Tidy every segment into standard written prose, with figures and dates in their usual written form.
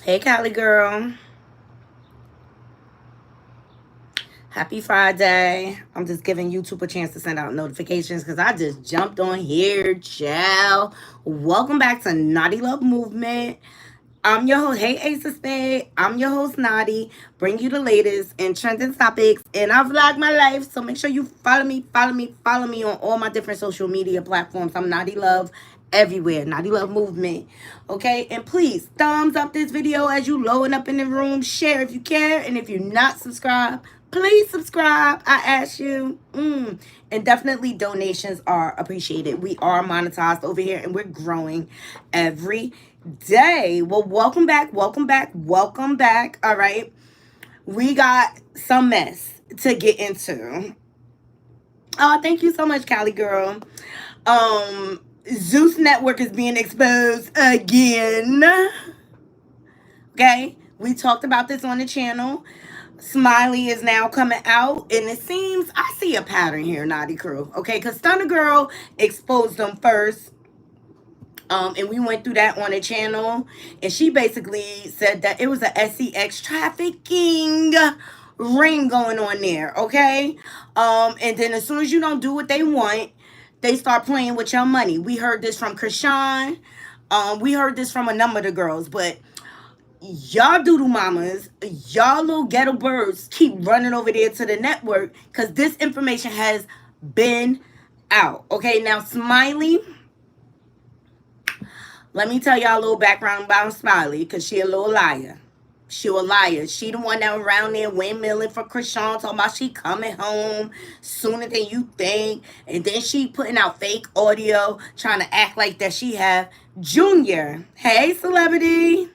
Hey, Callie girl. Happy Friday. I'm just giving YouTube a chance to send out notifications because I just jumped on here, child. Welcome back to Naughty Love Movement. I'm your host. Hey, Ace of Spade. I'm your host, Knotty. Bring you the latest and trending topics. And I vlog my life. So make sure you follow me on all my different social media platforms. I'm Naughty Love everywhere. Naughty Love Movement. Okay? And please, thumbs up this video as you loading up in the room. Share if you care. And if you're not subscribed, please subscribe. I ask you. And definitely donations are appreciated. We are monetized over here and we're growing every day. Well, welcome back. All right. We got some mess to get into. Oh, thank you so much, Callie girl. Zeus Network is being exposed again. Okay. We talked about this on the channel. Smiley is now coming out, and it seems I see a pattern here, Naughty Crew. Okay, because Stunner Girl exposed them first. And we went through that on the channel, and she basically said that it was a SCX trafficking ring going on there, okay? And then as soon as you don't do what they want, they start playing with your money. We heard this from Krishan. We heard this from a number of the girls, but y'all doodle mamas, y'all little ghetto birds keep running over there to the network because this information has been out. Okay, now Smiley, let me tell y'all a little background about Smiley because she a little liar. She a liar. She the one that around there windmilling for Krishan, talking about she coming home sooner than you think. And then she putting out fake audio, trying to act like that she have Junior. Hey, celebrity.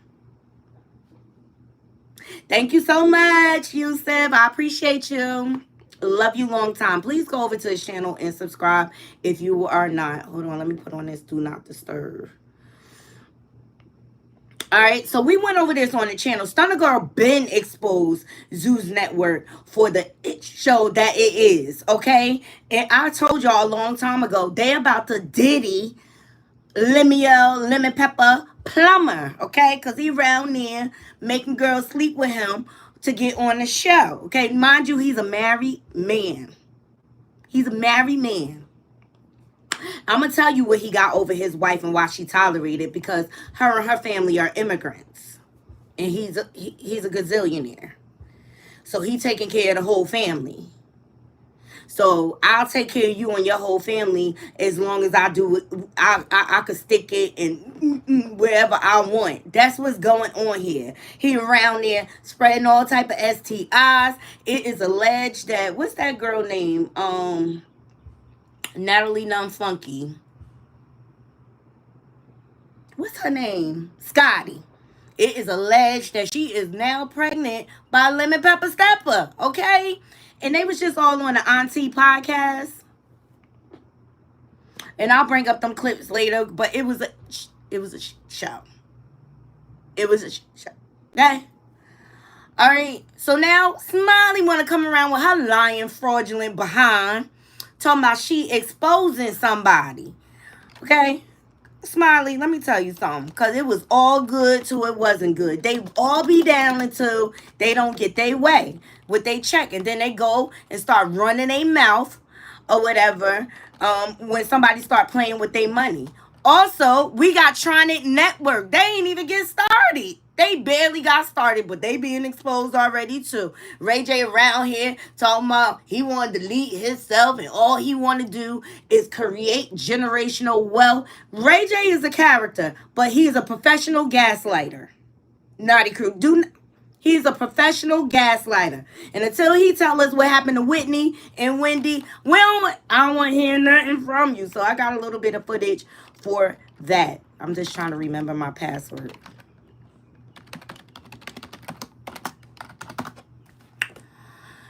Thank you so much, Yusuf. I appreciate you. Love you long time. Please go over to his channel and subscribe if you are not. Hold on, let me put on this do not disturb. All right, so we went over this on the channel. Stunner Girl been exposed Zeus Network for the show that it is, okay? And I told y'all a long time ago, they about to Diddy Lemuel Lemon Pepper Plumber, okay? Because he around there making girls sleep with him to get on the show, okay? Mind you, he's a married man. He's a married man. I'm going to tell you what he got over his wife and why she tolerated, because her and her family are immigrants. And he's a gazillionaire. So he taking care of the whole family. So I'll take care of you and your whole family as long as I do it. I could stick it in wherever I want. That's what's going on here. He around there spreading all type of STIs. It is alleged that, what's that girl name? Natalie Funky. What's her name? Scotty. It is alleged that she is now pregnant by Lemon Pepper Stepper. Okay? And they was just all on the Auntie podcast. And I'll bring up them clips later. But it was a show. It was a show. Okay? Alright. So now Smiley want to come around with her lying, fraudulent behind. Talking about she exposing somebody. Okay? Smiley, let me tell you something. Because it was all good till it wasn't good. They all be down until they don't get their way with their check. And then they go and start running their mouth or whatever when somebody start playing with their money. Also, we got Tronic Network. They ain't even get started. They barely got started, but they being exposed already too. Ray J around here talking about he want to delete himself and all he want to do is create generational wealth. Ray J is a character, but he is a professional gaslighter. Naughty crew. He's a professional gaslighter. And until he tell us what happened to Whitney and Wendy, I don't want to hear nothing from you. So I got a little bit of footage for that. I'm just trying to remember my password.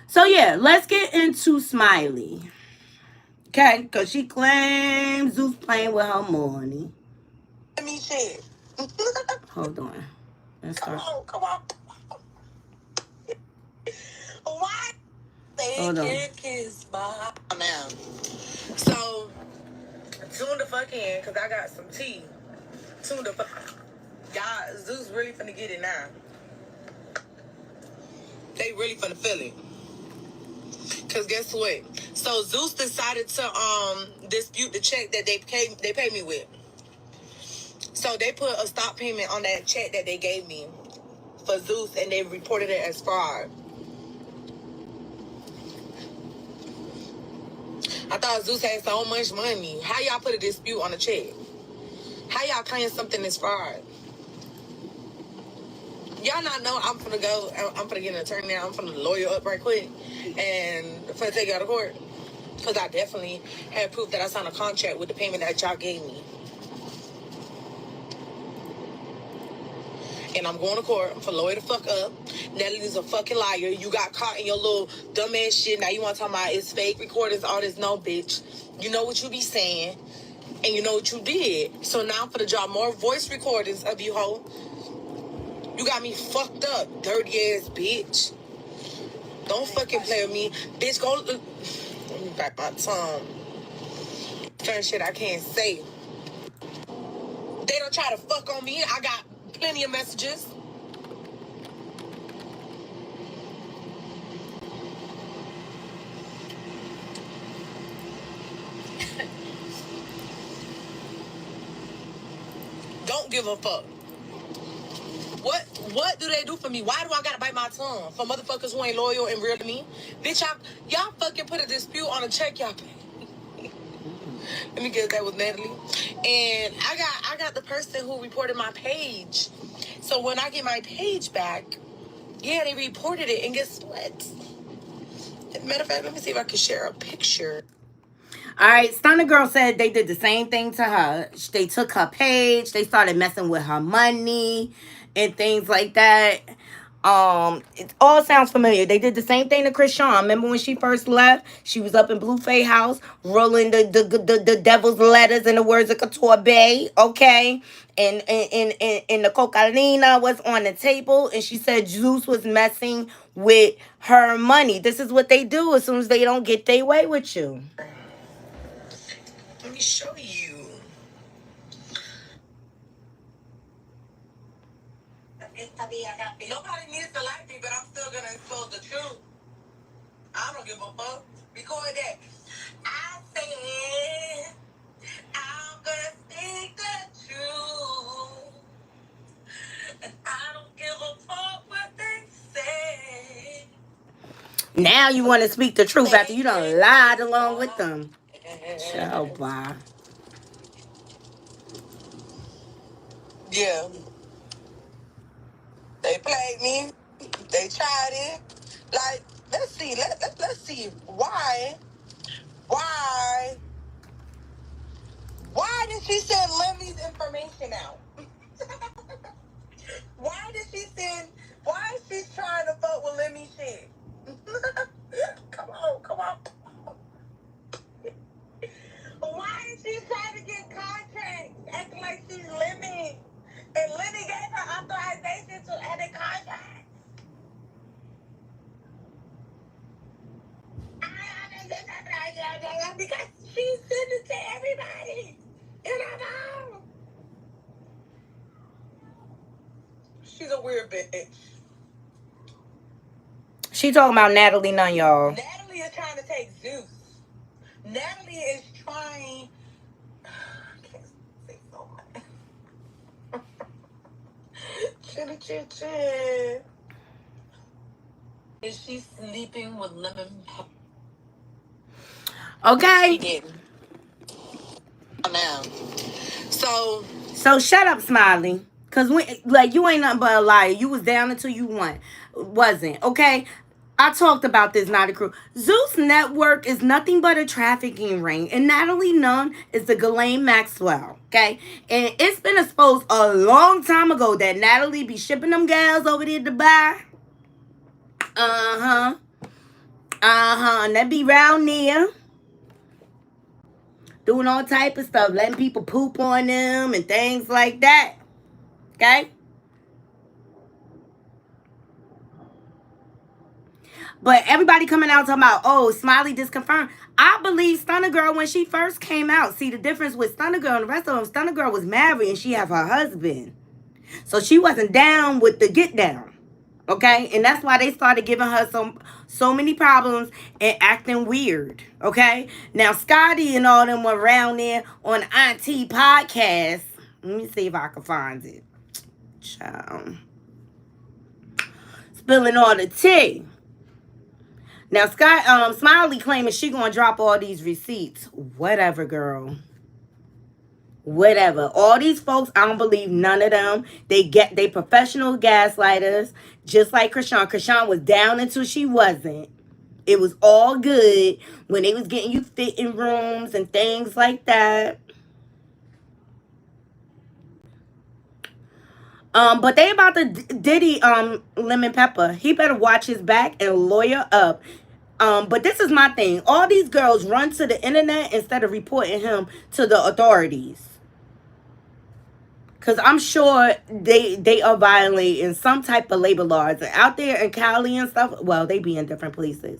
So yeah, let's get into Smiley. Okay, because she claims Zeus playing with her money. Let me shit. Hold on. Let's start. Come on. Why they can't kiss my now? So tune the fuck in, because I got some tea. Tune the fuck. Y'all, Zeus really finna get it now. They really finna feel it. Cause guess what? So Zeus decided to dispute the check that they paid me with. So they put a stop payment on that check that they gave me for Zeus, and they reported it as fraud. I thought Zeus had so much money. How y'all put a dispute on a check? How y'all claim something is fraud? Y'all not know I'm finna go. I'm finna get an attorney now. I'm finna lawyer up right quick and finna take you out of court. Because I definitely had proof that I signed a contract with the payment that y'all gave me. And I'm going to court for lawyer the fuck up. Natalie's a fucking liar. You got caught in your little dumbass shit. Now you want to talk about it's fake recordings, all this. No, bitch. You know what you be saying. And you know what you did. So now I'm finna draw more voice recordings of you, hoe. You got me fucked up, dirty ass bitch. Don't fucking play with me. Bitch, go... Let me back my tongue. Certain shit I can't say. They don't try to fuck on me. I got plenty of messages. Don't give a fuck. What do they do for me? Why do I gotta bite my tongue? For motherfuckers who ain't loyal and real to me? Bitch, y'all fucking put a dispute on a check y'all pay. Let me guess, that was Natalie. And I got the person who reported my page. So when I get my page back, yeah, they reported it. And guess what? Matter of fact, let me see if I can share a picture. All right, Stunner Girl said they did the same thing to her. They took her page, they started messing with her money and things like that. It all sounds familiar. They did the same thing to Chris Shawn. Remember when she first left? She was up in Blueface house rolling the devil's letters in the words of Couture Bay, okay? And the cocaina was on the table, and she said Zeus was messing with her money. This is what they do as soon as they don't get their way with you. Let me show you. Nobody needs to like me, but I'm still gonna expose the truth. I don't give a fuck. Record that. I said I'm gonna speak the truth, and I don't give a fuck what they say. Now you want to speak the truth after you done lied along with them. Ciao, bye. Yeah, they played me. They tried it. Like, let's see. Let's see why did she send Lemmy's information out? Why did she send? Why is she trying to fuck with Lemmy shit? Come on. Why is she trying to get contracts? Acting like she's Lemmy. And Lemmy gave her authorization to edit contracts. Because she sent it to everybody. And She's a weird bitch. She talking about Natalie Nunn, y'all. Natalie is trying to take Zeus. Natalie is trying. I can't say so much. Chitty chit chit. Is she sleeping with lemon pepper? Okay. She didn't. Now. So shut up, Smiley. Cause you ain't nothing but a liar. You was down until you wasn't. Okay. I talked about this, Knotty crew. Zeus Network is nothing but a trafficking ring, and Natalie Nunn is the Ghislaine Maxwell. Okay, and it's been exposed a long time ago that Natalie be shipping them gals over there to Dubai. And they be round there doing all type of stuff, letting people poop on them and things like that. Okay? But everybody coming out talking about, oh, Smiley disconfirmed. I believe Stunner Girl when she first came out. See, the difference with Stunner Girl and the rest of them, Stunner Girl was married and she have her husband. So she wasn't down with the get down. Okay? And that's why they started giving her so many problems and acting weird. Okay? Now, Scotty and all them were around there on the Auntie podcast. Let me see if I can find it. Child. Spilling all the tea. Now, Smiley claiming she gonna drop all these receipts. Whatever, girl. Whatever. All these folks, I don't believe none of them. They professional gaslighters, just like Krishan. Krishan was down until she wasn't. It was all good when they was getting you fit in rooms and things like that. But they about to Diddy Lemon Pepper. He better watch his back and lawyer up. But this is my thing. All these girls run to the internet instead of reporting him to the authorities. Because I'm sure they are violating some type of labor laws. Out there in Cali and stuff, well, they be in different places.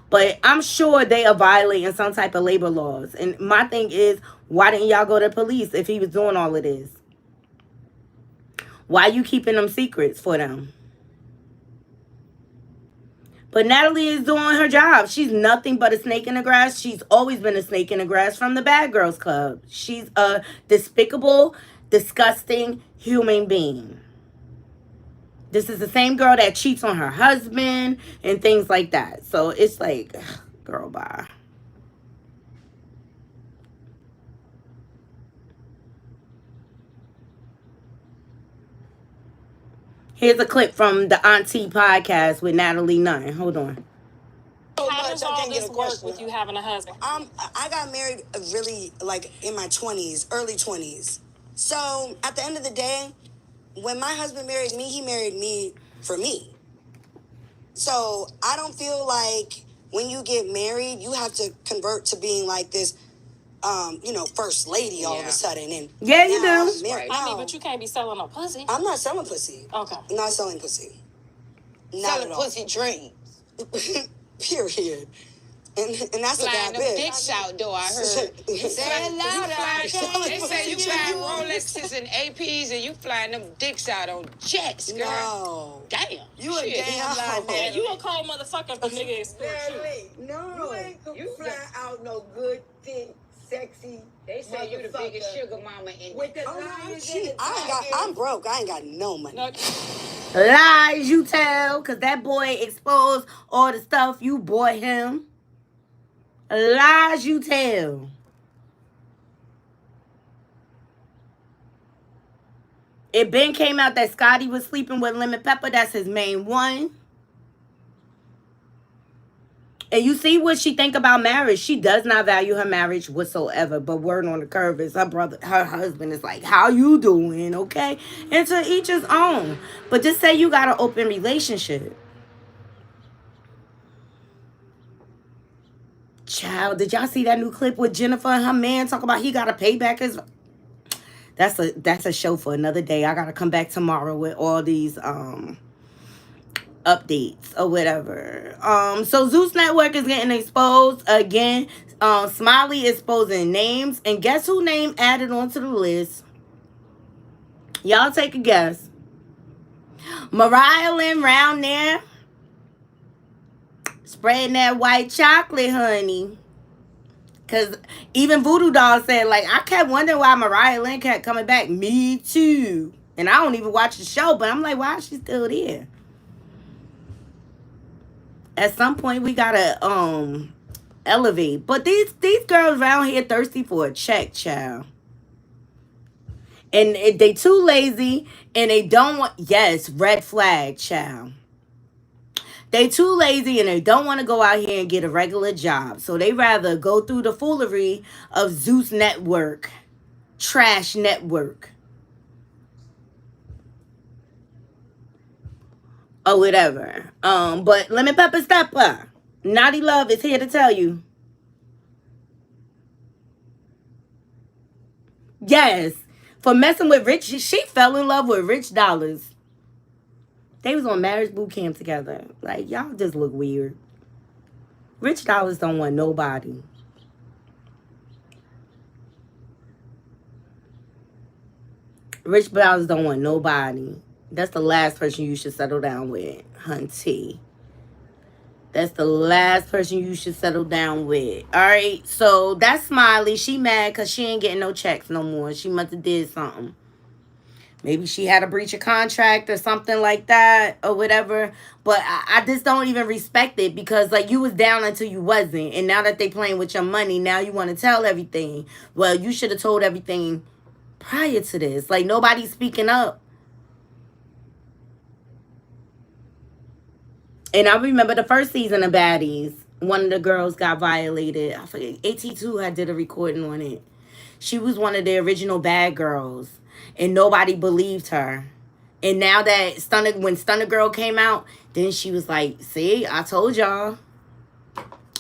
But I'm sure they are violating some type of labor laws. And my thing is, why didn't y'all go to the police if he was doing all of this? Why you keeping them secrets for them? But Natalie is doing her job. She's nothing but a snake in the grass. She's always been a snake in the grass from the Bad Girls Club. She's a despicable, disgusting human being. This is the same girl that cheats on her husband and things like that. So it's like, girl, bye. Here's a clip from the Auntie podcast with Natalie Nunn. Hold on. How does all this work with you having a husband? I got married really like in my 20s, early 20s. So at the end of the day, when my husband married me, he married me for me. So I don't feel like when you get married, you have to convert to being like this, first lady all of a sudden. And yeah, you do. Right. I mean, but you can't be selling no pussy. I'm not selling pussy. Okay. I'm not selling pussy. Not Selling at all. pussy dreams. Period. And that's flying a bad them bitch. dicks out, though, I heard. Say it louder. They say you flying Rolexes and APs and you flying them dicks out on jets, girl. No. Damn. You a Shit. damn lie, Yeah, man. you a cold motherfucker, but nigga is No. You fly out no good, thick, sexy. They say you the biggest sugar mama in With the Oh, no, I'm lions in cheap. the I'm broke. I ain't got no money. No, Lies you tell, because that boy exposed all the stuff you bought him. Lies you tell. It been came out that Scotty was sleeping with Lemon Pepper. That's his main one. And you see what she think about marriage. She does not value her marriage whatsoever. But word on the curve is her husband is like, how you doing? Okay? And to each his own. But just say you got an open relationship. Child, did y'all see that new clip with Jennifer and her man talk about he got to pay back his... That's a show for another day. I got to come back tomorrow with all these updates or whatever. So Zeus Network is getting exposed again. Smiley exposing names, and guess who name added onto the list? Y'all take a guess. Mariah Lynn round there spreading that white chocolate, honey. Cause even Voodoo Doll said, like, I kept wondering why Mariah Lynn kept coming back. Me too. And I don't even watch the show, but I'm like, why is she still there? At some point we gotta elevate. But these girls around here thirsty for a check, child. And they too lazy and they don't want, yes, red flag, child. They too lazy and they don't want to go out here and get a regular job. So they rather go through the foolery of Zeus Network, trash network, or whatever. But Lemon Pepper Stepper, Naughty Love is here to tell you. Yes, for messing with Rich, she fell in love with Rich Dollars. They was on marriage boot camp together. Like, y'all just look weird. Rich Dollars don't want nobody. Rich Dollars don't want nobody. That's the last person you should settle down with, hunty. That's the last person you should settle down with. All right, so that's Smiley. She mad because she ain't getting no checks no more. She must have did something. Maybe she had a breach of contract or something like that or whatever. But I just don't even respect it because, like, you was down until you wasn't. And now that they playing with your money, now you want to tell everything. Well, you should have told everything prior to this. Like, nobody's speaking up. And I remember the first season of Baddies. One of the girls got violated. I forget. AT2 had did a recording on it. She was one of the original bad girls. And nobody believed her. And now that when Stunner Girl came out, then she was like, see, I told y'all.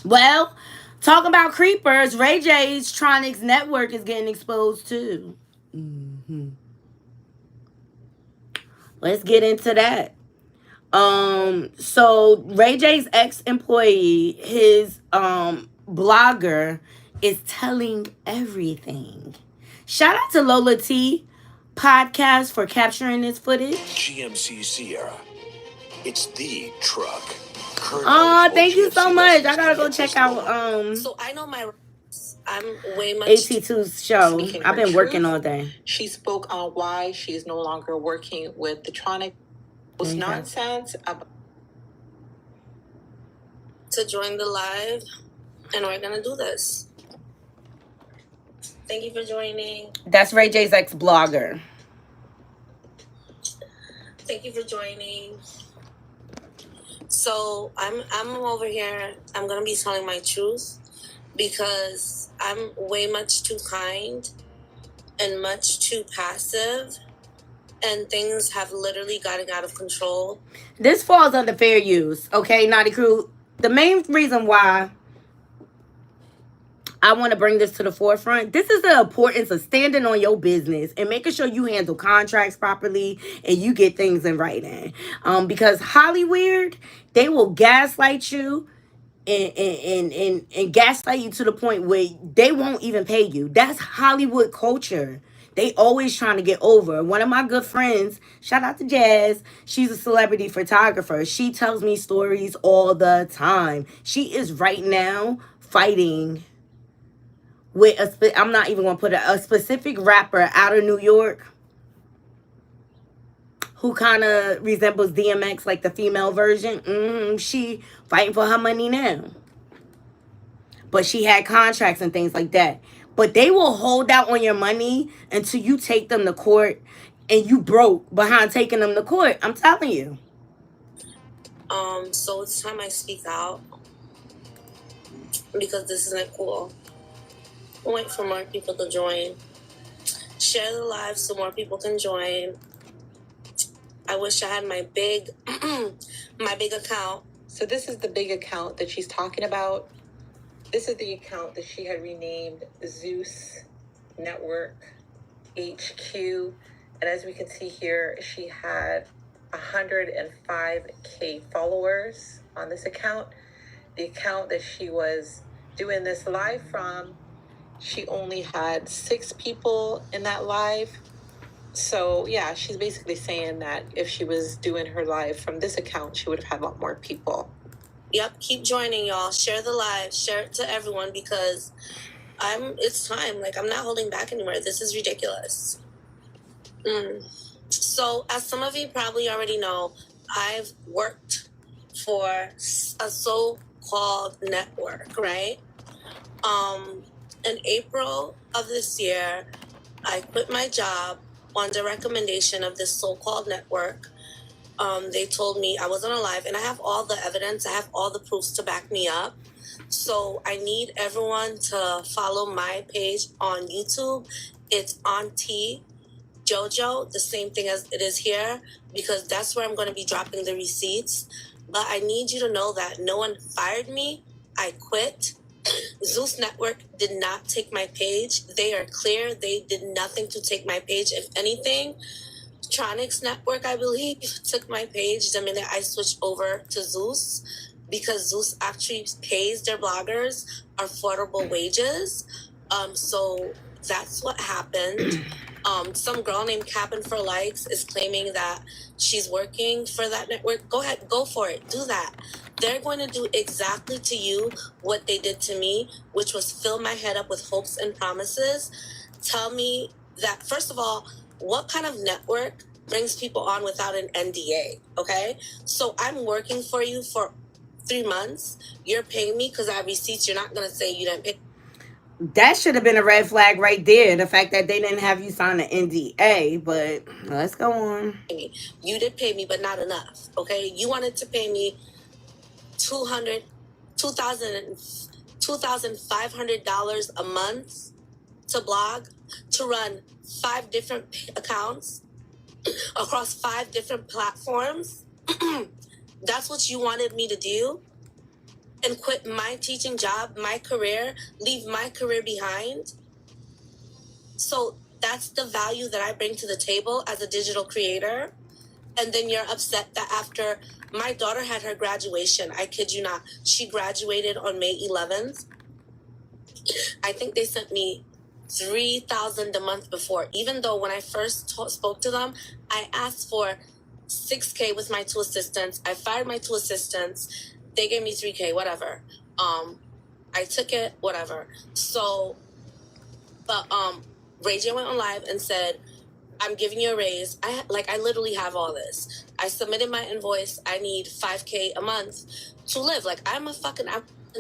Well, talking about creepers, Ray J's Tronix network is getting exposed too. Let's get into that. So Ray J's ex-employee, his blogger, is telling everything. Shout out to Lola T podcast for capturing this footage. GMC Sierra. It's the truck. Oh, thank you so much. I gotta go check out So I know I'm way much AT2's show. I've been working all day. She spoke on why she is no longer working with the Tronics. Was nonsense about to join the live, and we're gonna do this. Thank you for joining. That's Ray J's ex-blogger. Thank you for joining. So I'm over here. I'm gonna be telling my truth because I'm way much too kind and much too passive. And things have literally gotten out of control. This falls under fair use, okay, Naughty Crew? The main reason why I want to bring this to the forefront, this is the importance of standing on your business and making sure you handle contracts properly and you get things in writing. Because Hollywood, they will gaslight you and gaslight you to the point where they won't even pay you. That's Hollywood culture. They always trying to get over. One of my good friends, shout out to Jazz, she's a celebrity photographer. She tells me stories all the time. She is right now fighting with I'm not even going to put a specific rapper out of New York who kind of resembles DMX, like the female version. She fighting for her money now. But she had contracts and things like that. But they will hold out on your money until you take them to court and you broke behind taking them to court. I'm telling you. So it's time I speak out because this isn't cool. Wait for more people to join. Share the live so more people can join. I wish I had my big account. So this is the big account that she's talking about. This is the account that she had renamed Zeus Network HQ. And as we can see here, she had 105K followers on this account. The account that she was doing this live from, she only had 6 people in that live. So, yeah, she's basically saying that if she was doing her live from this account, she would have had a lot more people. Yep, keep joining, y'all. Share the live. Share it to everyone because it's time. Like, I'm not holding back anymore. This is ridiculous. So, as some of you probably already know, I've worked for a so-called network, right? In April of this year, I quit my job on the recommendation of this so-called network. They told me I wasn't alive, and I have all the evidence. I have all the proofs to back me up. So I need everyone to follow my page on YouTube. It's Auntie Jojo, the same thing as it is here, because that's where I'm going to be dropping the receipts. But I need you to know that no one fired me. I quit. Zeus Network did not take my page. They are clear. They did nothing to take my page. If anything, Tronix Network, I believe, took my page the minute I switched over to Zeus, because Zeus actually pays their bloggers affordable wages. So that's what happened. Some girl named Cabin for Likes is claiming that she's working for that network. Go ahead, go for it. Do that. They're going to do exactly to you what they did to me, which was fill my head up with hopes and promises. Tell me that, first of all, what kind of network brings people on without an NDA, okay? So I'm working for you for 3 months. You're paying me because I have receipts. You're not going to say you didn't pay. That should have been a red flag right there. The fact that they didn't have you sign an NDA, but let's go on. You did pay me, but not enough, okay? You wanted to pay me $2,500 a month to blog, to run 5 different accounts across 5 different platforms. That's what you wanted me to do? And quit my teaching job, my career, leave my career behind? So that's the value that I bring to the table as a digital creator. And then you're upset that after my daughter had her graduation, I kid you not, she graduated on May 11th. I think they sent me $3,000 the month before, even though when I first spoke to them, I asked for $6K with my 2 assistants. I fired my 2 assistants. They gave me $3K, whatever. I took it, whatever. So, but Ray J went on live and said, I'm giving you a raise. I literally have all this. I submitted my invoice. I need $5K a month to live. Like, I'm a fucking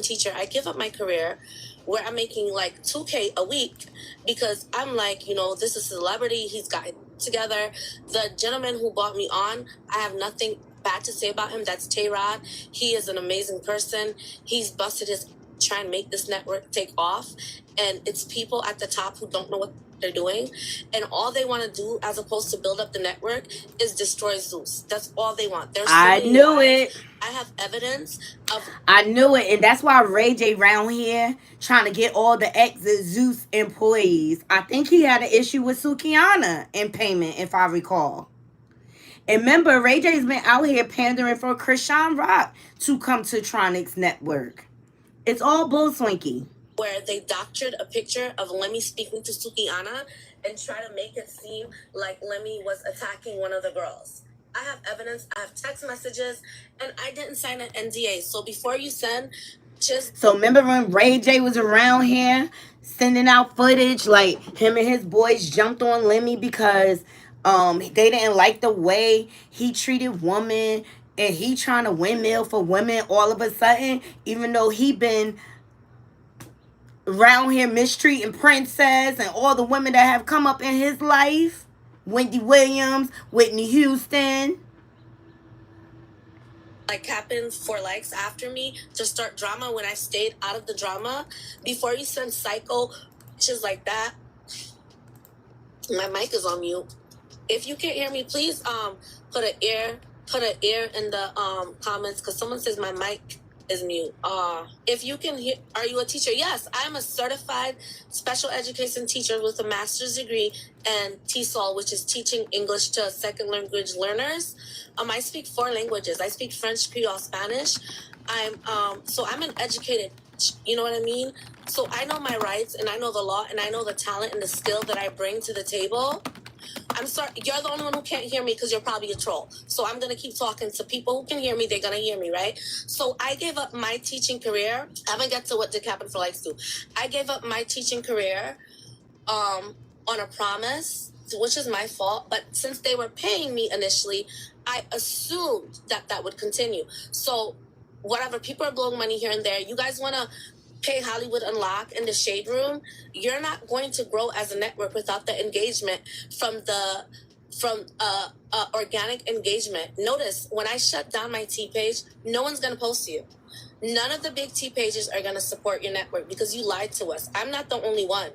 teacher. I give up my career where I'm making like $2K a week because I'm like, you know, this is a celebrity. He's got it together. The gentleman who brought me on, I have nothing bad to say about him. That's Tay-Rod. He is an amazing person. He's busted his trying to make this network take off. And it's people at the top who don't know what they're doing. And all they want to do, as opposed to build up the network, is destroy Zeus. That's all they want. I knew it. I have evidence of... I knew it. And that's why Ray J round here trying to get all the ex-Zeus employees. I think he had an issue with Sukiana in payment, if I recall. And remember, Ray J's been out here pandering for Krishan Rock to come to Tronix Network. It's all bull swinky. Where they doctored a picture of Lemmy speaking to Sukiana and try to make it seem like Lemmy was attacking one of the girls. I have evidence, I have text messages, and I didn't sign an NDA. So before you send, just... So remember when Ray J was around here sending out footage, like him and his boys jumped on Lemmy because they didn't like the way he treated women, and he trying to windmill for women all of a sudden, even though he been around here mistreating Princess and all the women that have come up in his life. Wendy Williams, Whitney Houston. Like happened for likes after me to start drama when I stayed out of the drama. Before you send psycho bitches like that. My mic is on mute. If you can't hear me, please put an ear in the comments, because someone says my mic is mute. If you can hear, are you a teacher? Yes, I'm a certified special education teacher with a master's degree and TESOL, which is teaching English to second language learners. I speak 4 languages. I speak French, Creole, Spanish. So I'm an educated, you know what I mean? So I know my rights, and I know the law, and I know the talent and the skill that I bring to the table. I'm sorry, you're the only one who can't hear me because you're probably a troll. So I'm gonna keep talking to people who can hear me. They're gonna hear me, right? So I gave up my teaching career. I haven't got to what the Captain for Likes do. I gave up my teaching career on a promise, which is my fault. But since they were paying me initially, I assumed that that would continue. So whatever, people are blowing money here and there. You guys want to pay Hollywood Unlock in the Shade Room? You're not going to grow as a network without the engagement from organic engagement. Notice when I shut down my T page, no one's going to post you. None of the big T pages are going to support your network because you lied to us. I'm not the only one.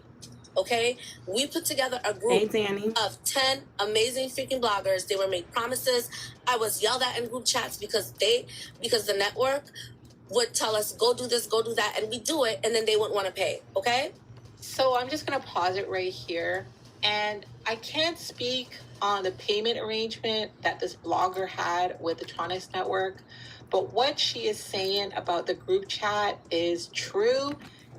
Okay, we put together a group of 10 amazing freaking bloggers. They were made promises. I was yelled at in group chats because the network would tell us, go do this, go do that, and we do it, and then they wouldn't want to pay. Okay, So I'm just going to pause it right here. And I can't speak on the payment arrangement that this blogger had with the Tronix network, but what she is saying about the group chat is true.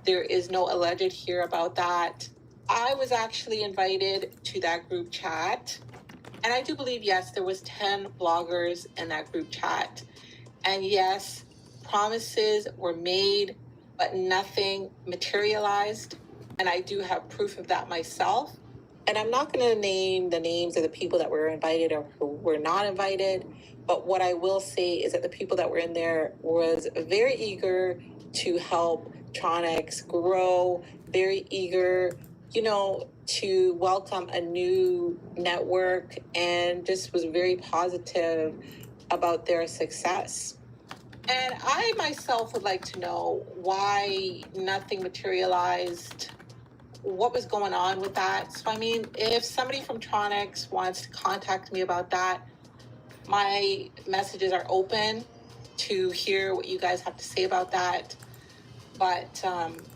There is no alleged here about that. I was actually invited to that group chat, and I do believe, yes, there was 10 bloggers in that group chat. And yes, promises were made, but nothing materialized. And I do have proof of that myself. And I'm not going to name the names of the people that were invited or who were not invited. But what I will say is that the people that were in there was very eager to help Tronics grow, very eager, to welcome a new network, and just was very positive about their success. And I myself would like to know why nothing materialized, what was going on with that. So, I mean, if somebody from Tronics wants to contact me about that, my messages are open to hear what you guys have to say about that. But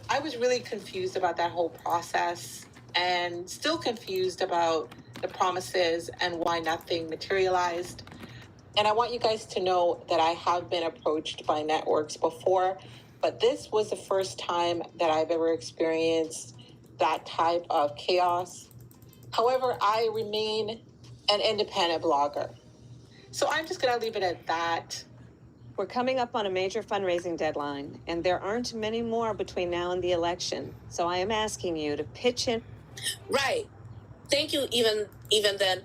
I was really confused about that whole process, and still confused about the promises and why nothing materialized. And I want you guys to know that I have been approached by networks before, but this was the first time that I've ever experienced that type of chaos. However, I remain an independent blogger. So I'm just going to leave it at that. We're coming up on a major fundraising deadline, and there aren't many more between now and the election. So I am asking you to pitch in. Right. Thank you. Even then,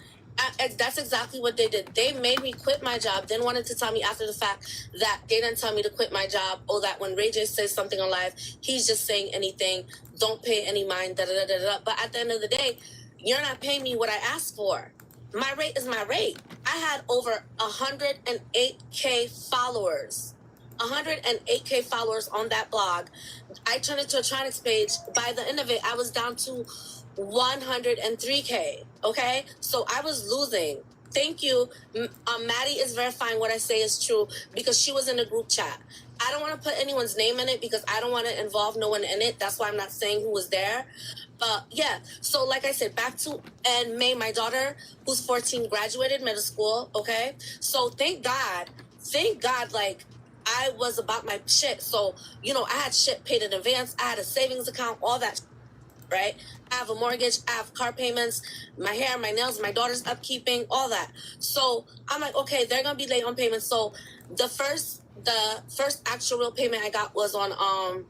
that's exactly what they did. They made me quit my job, then wanted to tell me after the fact that they didn't tell me to quit my job, or that when Ray J says something on live, he's just saying anything. Don't pay any mind. Da, da, da, da, da. But at the end of the day, you're not paying me what I asked for. My rate is my rate. I had over 108K followers. 108K followers on that blog. I turned it to a Tronics page. By the end of it, I was down to 103K. Okay? So I was losing. Thank you. Maddie is verifying what I say is true because she was in the group chat. I don't want to put anyone's name in it because I don't want to involve no one in it. That's why I'm not saying who was there. Yeah, so like I said, back to and May, my daughter, who's 14, graduated middle school, okay? So thank God, like, I was about my shit. So, I had shit paid in advance. I had a savings account, all that, right? I have a mortgage. I have car payments, my hair, my nails, my daughter's upkeeping, all that. So I'm like, okay, they're going to be late on payments. So the first actual real payment I got was on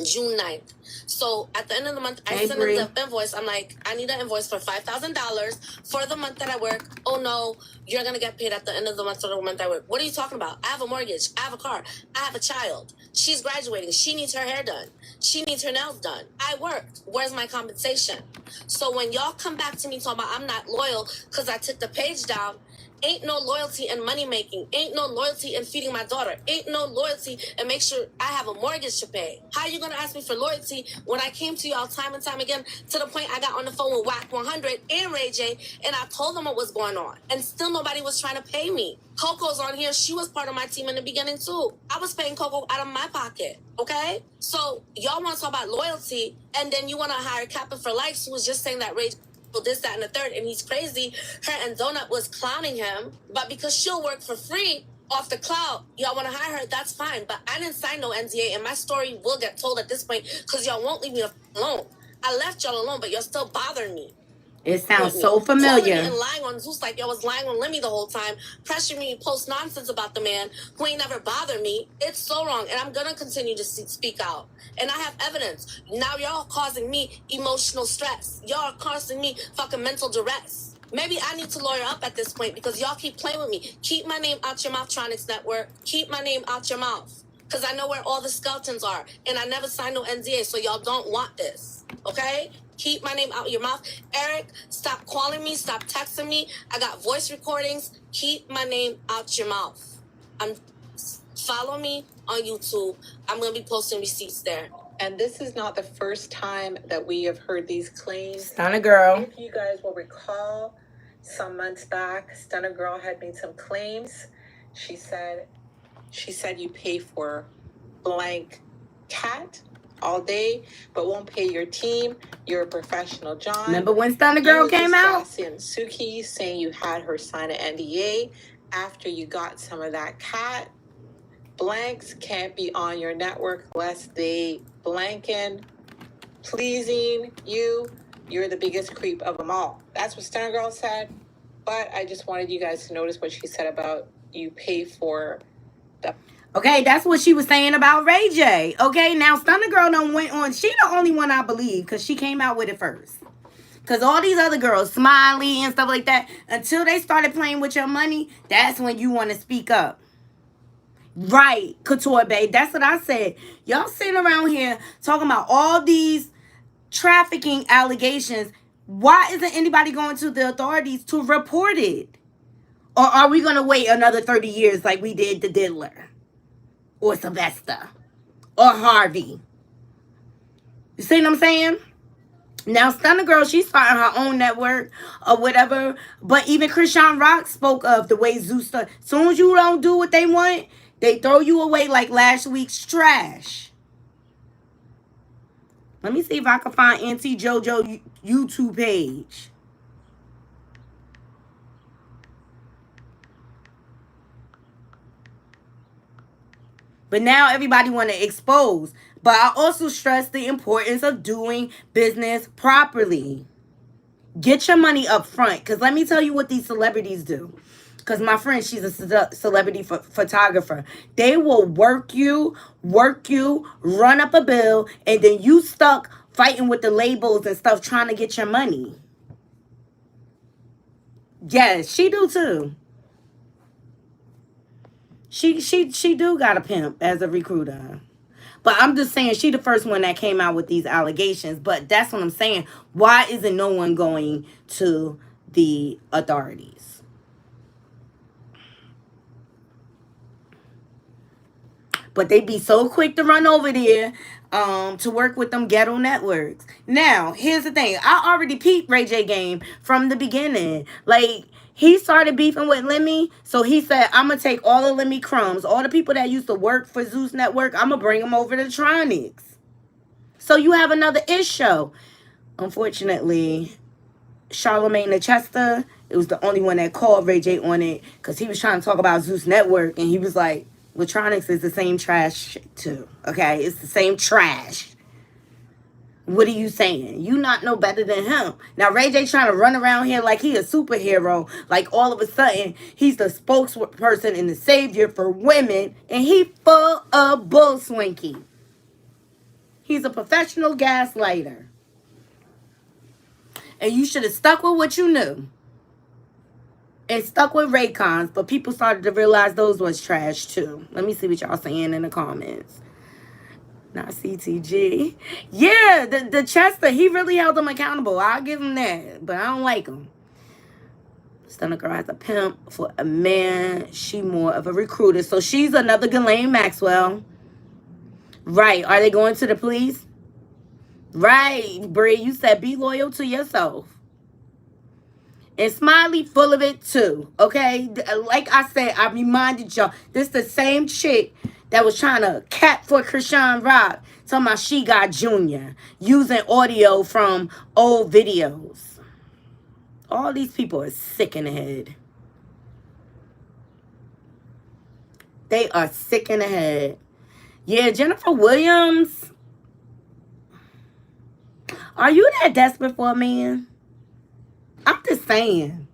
June 9th. So at the end of the month, I sent them the invoice. I'm like, I need an invoice for $5,000 for the month that I work. Oh no, you're going to get paid at the end of the month for the month I work. What are you talking about? I have a mortgage. I have a car. I have a child. She's graduating. She needs her hair done. She needs her nails done. I worked. Where's my compensation? So when y'all come back to me talking about I'm not loyal because I took the page down, ain't no loyalty in money making. Ain't no loyalty in feeding my daughter. Ain't no loyalty in make sure I have a mortgage to pay. How are you going to ask me for loyalty when I came to y'all time and time again to the point I got on the phone with WAC 100 and Ray J and I told them what was going on and still nobody was trying to pay me. Coco's on here. She was part of my team in the beginning too. I was paying Coco out of my pocket. Okay? So y'all want to talk about loyalty and then you want to hire Captain for Likes who was just saying that Ray J this, that, and the third, and he's crazy. Her and Donut was clowning him, but because she'll work for free off the cloud, y'all want to hire her, that's fine. But I didn't sign no NDA, and my story will get told at this point because y'all won't leave me alone. I left y'all alone, but y'all still bothering me. It sounds me. so Calling familiar. me and lying on Zeus like I was lying on Lemmy the whole time, pressuring me to post nonsense about the man who ain't never bothered me. It's so wrong, and I'm gonna continue to speak out. And I have evidence. Now y'all causing me emotional stress. Y'all are causing me fucking mental duress. Maybe I need to lawyer up at this point because y'all keep playing with me. Keep my name out your mouth, Tronix Network. Keep my name out your mouth. Because I know where all the skeletons are. And I never signed no NDA, so y'all don't want this. Okay? Keep my name out your mouth. Eric, stop calling me. Stop texting me. I got voice recordings. Keep my name out your mouth. Follow me on YouTube. I'm going to be posting receipts there. And this is not the first time that we have heard these claims. Stunner Girl. If you guys will recall, some months back, Stunner Girl had made some claims. She said you pay for blank cat all day, but won't pay your team. You're a professional, John. Remember when Stunner Girl came out? And Suki saying you had her sign an NDA after you got some of that cat. Blanks can't be on your network unless they blanking, pleasing you. You're the biggest creep of them all. That's what Stunner Girl said. But I just wanted you guys to notice what she said about you pay for the... Okay, that's what she was saying about Ray J. Okay, now Stunner Girl done went on. She the only one I believe because she came out with it first. Because all these other girls, Smiley and stuff like that, until they started playing with your money, that's when you want to speak up. Right, Couture Babe. That's what I said. Y'all sitting around here talking about all these trafficking allegations. Why isn't anybody going to the authorities to report it? Or are we going to wait another 30 years like we did the Diddler? Or Sylvester? Or Harvey? You see what I'm saying? Now, Stunner Girl, she's starting her own network or whatever. But even Krishan Rock spoke of the way Zeus started. As soon as you don't do what they want, they throw you away like last week's trash. Let me see if I can find Auntie JoJo YouTube page. But now everybody want to expose. But I also stress the importance of doing business properly. Get your money up front. Because let me tell you what these celebrities do. Because my friend, she's a celebrity photographer. They will work you, run up a bill, and then you stuck fighting with the labels and stuff trying to get your money. Yes, she do too. She do got a pimp as a recruiter. But I'm just saying she the first one that came out with these allegations. But that's what I'm saying. Why isn't no one going to the authorities? But they be so quick to run over there to work with them ghetto networks. Now, here's the thing. I already peeped Ray J game from the beginning. Like, he started beefing with Lemmy. So he said, I'm going to take all the Lemmy crumbs. All the people that used to work for Zeus Network, I'm going to bring them over to Tronics. So you have another issue. Unfortunately, Charlamagne the Chester, it was the only one that called Ray J on it. Because he was trying to talk about Zeus Network. And he was like, well, Tronics is the same trash too, okay? It's the same trash. What are you saying? You not know better than him. Now, Ray J trying to run around here like he a superhero. Like, all of a sudden, he's the spokesperson and the savior for women. And he full of bull swinky. He's a professional gaslighter. And you should have stuck with what you knew. And stuck with Raycons, but people started to realize those was trash too. Let me see what y'all saying in the comments. Not CTG. Yeah, the Chester, he really held them accountable. I'll give him that, but I don't like him. Stunner Girl has a pimp for a man. She more of a recruiter. So she's another Ghislaine Maxwell. Right. Are they going to the police? Right, Brie. You said be loyal to yourself. And Smiley full of it too, okay? Like I said, I reminded y'all, this the same chick that was trying to cat for Krishan Rock, talking about she got Junior, using audio from old videos. All these people are sick in the head. They are sick in the head. Yeah, Jennifer Williams. Are you that desperate for a man? saying.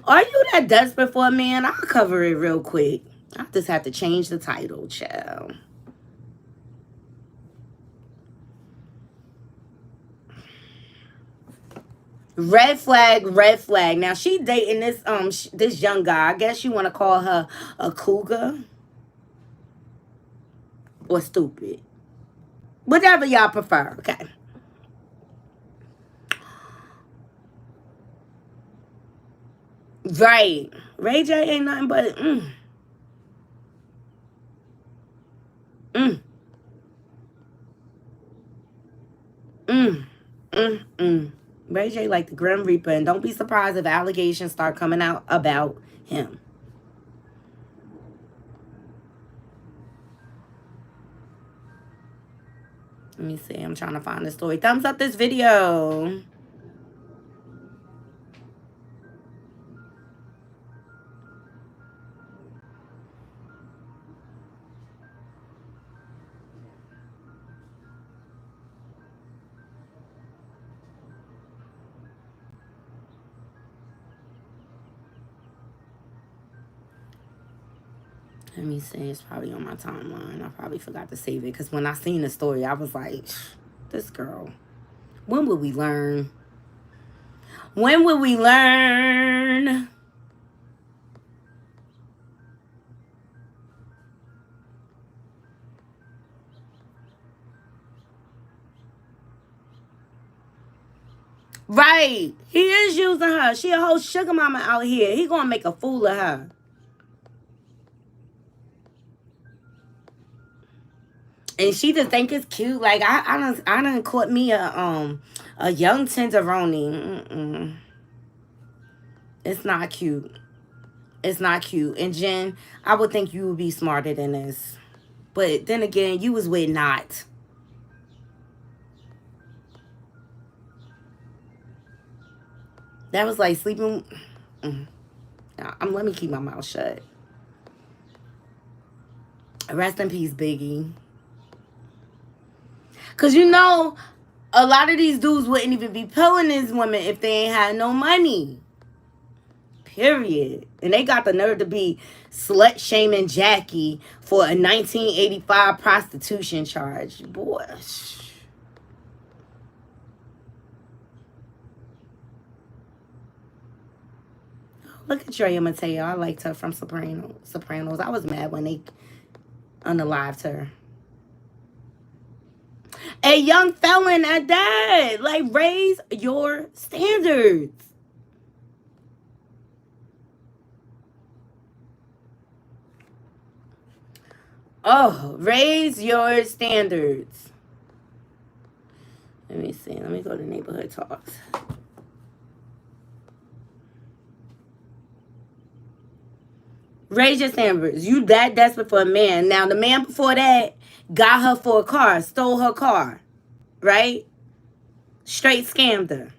Are you that desperate for a man? I'll cover it real quick. I just have to change the title, child. Red flag, red flag. Now she dating this young guy. I guess you want to call her a cougar or stupid, whatever y'all prefer. Okay. Right. Ray J ain't nothing but mm, mm, mm. Ray J like the Grim Reaper, and don't be surprised if allegations start coming out about him. Let me see. I'm trying to find the story. Thumbs up this video. Let me see. It's probably on my timeline. I probably forgot to save it because when I seen the story, I was like, this girl. When will we learn? When will we learn? Right. He is using her. She a whole sugar mama out here. He gonna make a fool of her. And she just think it's cute. Like I done caught me a young tenderoni. It's not cute. It's not cute. And Jen, I would think you would be smarter than this. But then again, you was with Knot. That was like sleeping. Let me keep my mouth shut. Rest in peace, Biggie. Because you know, a lot of these dudes wouldn't even be pulling these women if they ain't had no money. Period. And they got the nerve to be slut shaming Jackie for a 1985 prostitution charge. Boy. Look at Drea Mateo. I liked her from Sopranos. I was mad when they unalived her. A young felon at that. Like, raise your standards. Oh, raise your standards. Let me see. Let me go to Neighborhood Talks. Raise your standards. You that desperate for a man. Now, the man before that got her for a car, stole her car, right? Straight scammed her.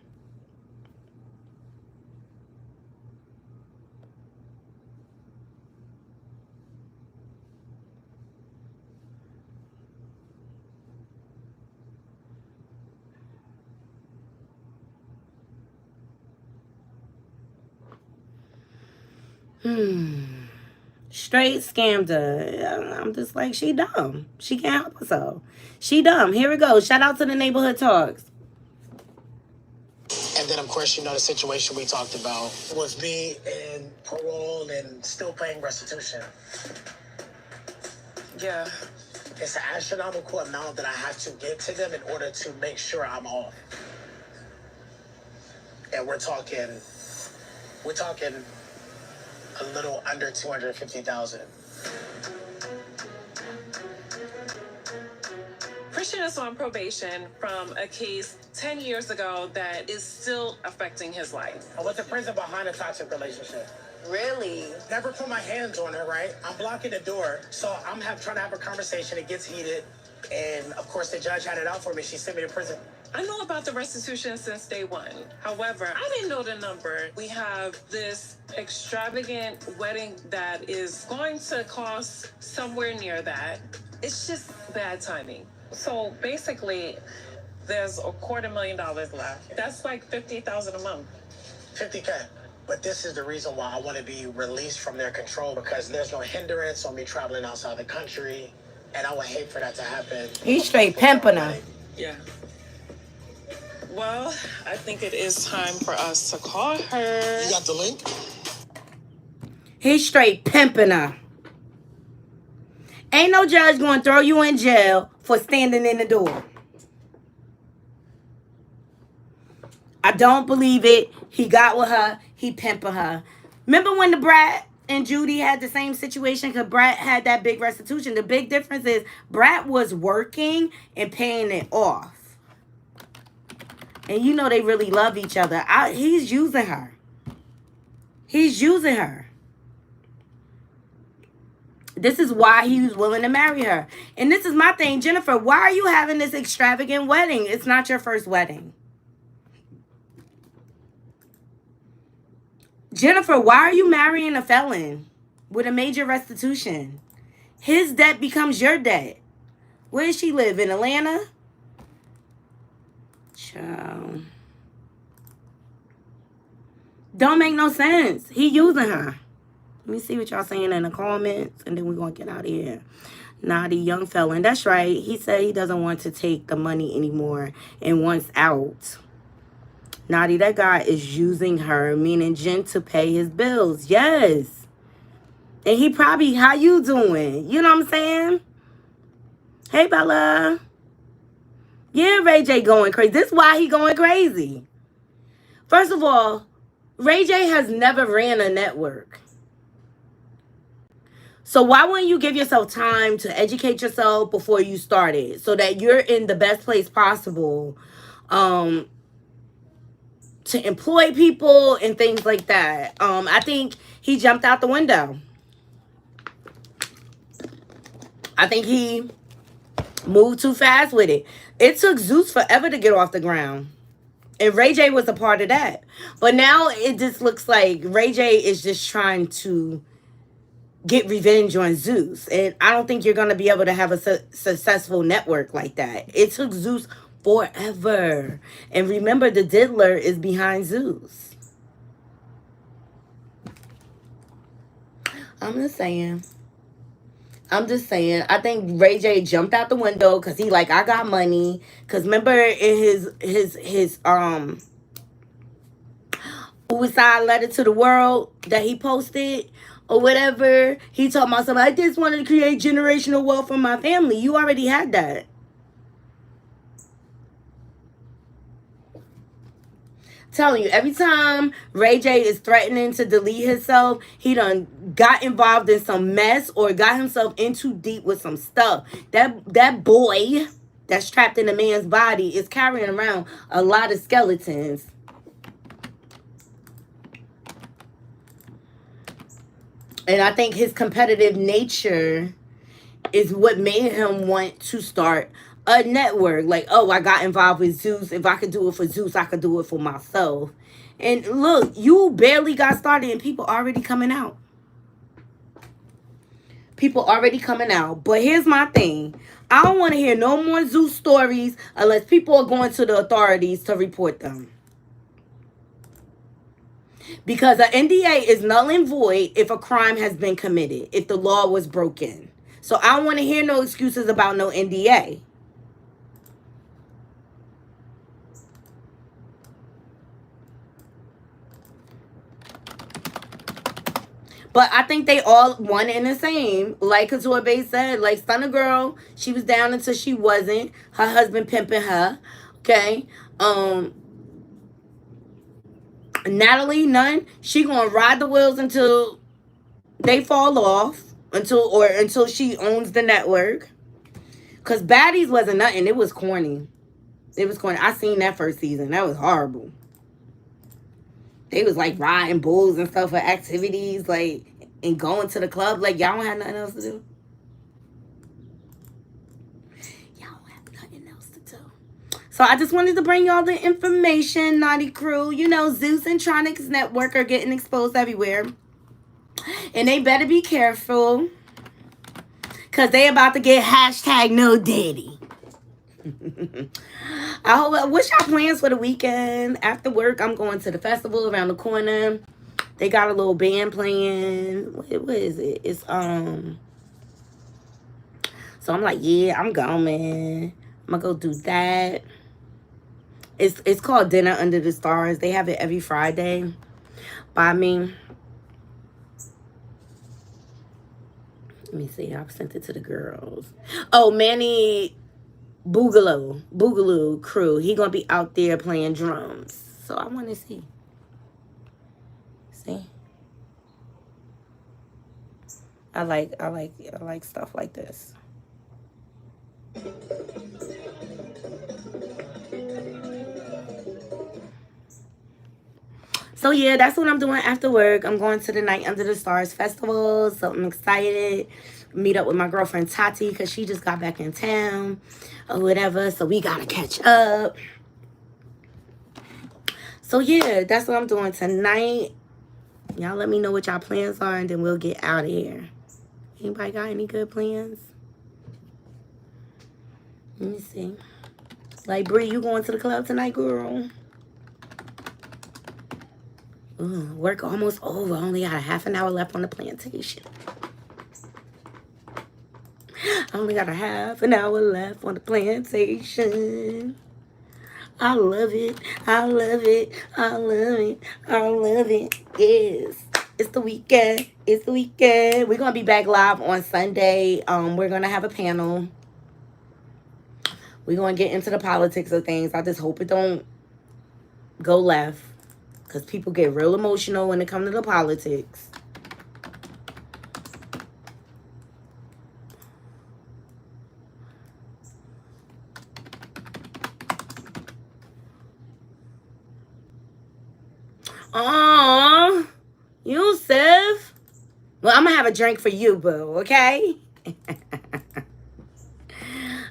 Straight scammed her. I'm just like, she dumb. She can't help herself. She dumb. Here we go. Shout out to the Neighborhood Talks. And then, of course, you know, the situation we talked about was me in parole and still paying restitution. Yeah. It's an astronomical amount that I have to give to them in order to make sure I'm off. And we're talking a little under 250,000. Christian is on probation from a case 10 years ago that is still affecting his life. I went to prison behind a toxic relationship. Really? Never put my hands on her, right? I'm blocking the door, so I'm trying to have a conversation. It gets heated, and of course the judge had it out for me. She sent me to prison. I know about the restitution since day one. However, I didn't know the number. We have this extravagant wedding that is going to cost somewhere near that. It's just bad timing. So basically, there's $250,000 left. That's like $50,000 a month. 50K. But this is the reason why I want to be released from their control, because there's no hindrance on me traveling outside the country, and I would hate for that to happen. He's straight pimping her. Yeah. Well, I think it is time for us to call her. You got the link? He's straight pimping her. Ain't no judge going to throw you in jail for standing in the door. I don't believe it. He got with her. He pimping her. Remember when the Brat and Judy had the same situation? Because Brat had that big restitution. The big difference is Brat was working and paying it off. And you know they really love each other. He's using her. He's using her. This is why he was willing to marry her. And this is my thing. Jennifer, why are you having this extravagant wedding? It's not your first wedding. Jennifer, why are you marrying a felon with a major restitution? His debt becomes your debt. Where does she live? In Atlanta? Child. Don't make no sense. He using her. Let me see what y'all saying in the comments, and then we're going to get out of here. Knotty, young felon. That's right. He said he doesn't want to take the money anymore and wants out. Knotty, that guy is using her, meaning Jen, to pay his bills. Yes. And he probably, how you doing? You know what I'm saying? Hey, Bella. Yeah, Ray J going crazy. This is why he going crazy. First of all, Ray J has never ran a network. So why wouldn't you give yourself time to educate yourself before you started so that you're in the best place possible to employ people and things like that? I think he jumped out the window. I think he moved too fast with it. It took Zeus forever to get off the ground. And Ray J was a part of that. But now it just looks like Ray J is just trying to get revenge on Zeus. And I don't think you're going to be able to have a successful network like that. It took Zeus forever. And remember, the diddler is behind Zeus. I'm just saying. I think Ray J jumped out the window because he like, I got money. Because remember in his suicide letter to the world that he posted or whatever, he told myself, I just wanted to create generational wealth for my family. You already had that. Telling you, every time Ray J is threatening to delete himself, he done got involved in some mess or got himself in too deep with some stuff. That boy that's trapped in a man's body is carrying around a lot of skeletons. And I think his competitive nature is what made him want to start a network. Like, oh, I got involved with Zeus. If I could do it for Zeus, I could do it for myself. And look, you barely got started and people already coming out. People already coming out. But here's my thing. I don't want to hear no more Zeus stories unless people are going to the authorities to report them. Because an NDA is null and void if a crime has been committed, if the law was broken. So I don't want to hear no excuses about no NDA. But I think they all one and the same. Like Couture Bay said, like Stunner Girl, she was down until she wasn't. Her husband pimping her. Okay. Natalie Nunn, she gonna ride the wheels until they fall off. Until she owns the network. Cause Baddies wasn't nothing. It was corny. It was corny. I seen that first season. That was horrible. They was like riding bulls and stuff for activities, like, and going to the club. Like, y'all don't have nothing else to do. Y'all don't have nothing else to do. So I just wanted to bring y'all the information, Naughty Crew. You know, Zeus and Tronics Network are getting exposed everywhere. And they better be careful. Because they about to get hashtag no daddy. What's y'all plans for the weekend? After work, I'm going to the festival around the corner. They got a little band playing. What is it? It's So I'm like, yeah, I'm going. I'm gonna go do that. It's called Dinner Under the Stars. They have it every Friday by me. Let me see. I've sent it to the girls. Oh, Manny Boogaloo crew. He gonna be out there playing drums. So I want to see. See. I like stuff like this. So yeah, that's what I'm doing after work. I'm going to the Night Under the Stars festival, so I'm excited. Meet up with my girlfriend Tati because she just got back in town or whatever. So we gotta catch up. So yeah, that's what I'm doing tonight. Y'all let me know what y'all plans are, and then we'll get out of here. Anybody got any good plans? Let me see. Like, Bree, you going to the club tonight, girl? Work almost over. Only got a half an hour left on the plantation. Only got a half an hour left on the plantation. I love it. I love it. I love it. I love it. Yes. It's the weekend. It's the weekend. We're going to be back live on Sunday. We're going to have a panel. We're going to get into the politics of things. I just hope it don't go left. Because people get real emotional when it comes to the politics. Aww, Yusuf. Well, I'm going to have a drink for you, boo, okay?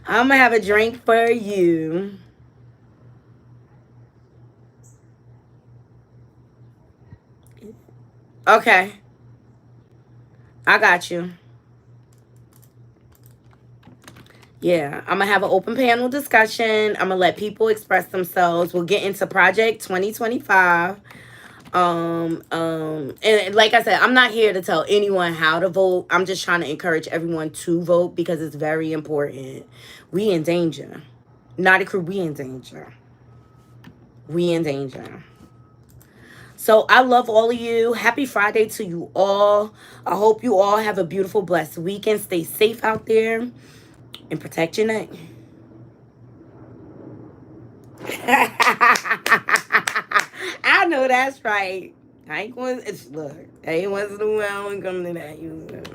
I'm going to have a drink for you. Okay. I got you. Yeah, I'm going to have an open panel discussion. I'm going to let people express themselves. We'll get into Project 2025. And like I said, I'm not here to tell anyone how to vote. I'm just trying to encourage everyone to vote because it's very important. We in danger. Knotty crew, we in danger. We in danger. So I love all of you. Happy Friday to you all. I hope you all have a beautiful, blessed weekend. Stay safe out there and protect your neck. I know that's right. I ain't going to look. I ain't once in a while when come to that.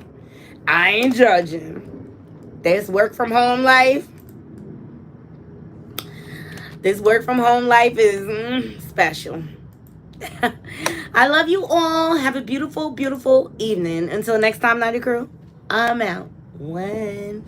I ain't judging. This work from home life. This work from home life is special. I love you all. Have a beautiful, beautiful evening. Until next time, Nighty Crew, I'm out. One.